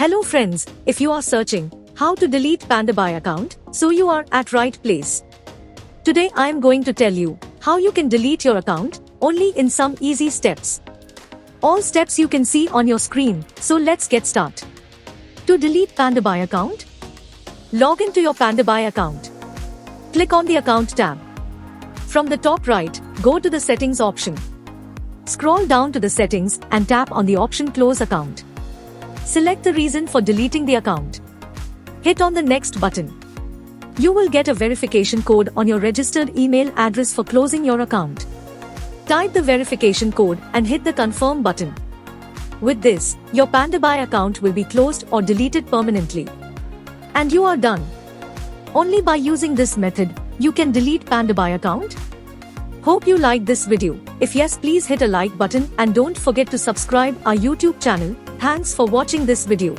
Hello friends, if you are searching how to delete Pandabuy account, so you are at right place. Today I am going to tell you how you can delete your account only in some easy steps. All steps you can see on your screen, so let's get started. To delete Pandabuy account, log into your Pandabuy account. Click on the account tab. From the top right, go to the settings option. Scroll down to the settings and tap on the option close account. Select the reason for deleting the account. Hit on the next button. You will get a verification code on your registered email address for closing your account. Type the verification code and hit the confirm button. With this, your Pandabuy account will be closed or deleted permanently. And you are done. Only by using this method, you can delete Pandabuy account. Hope you liked this video. If yes, please hit a like button and don't forget to subscribe our YouTube channel. Thanks for watching this video.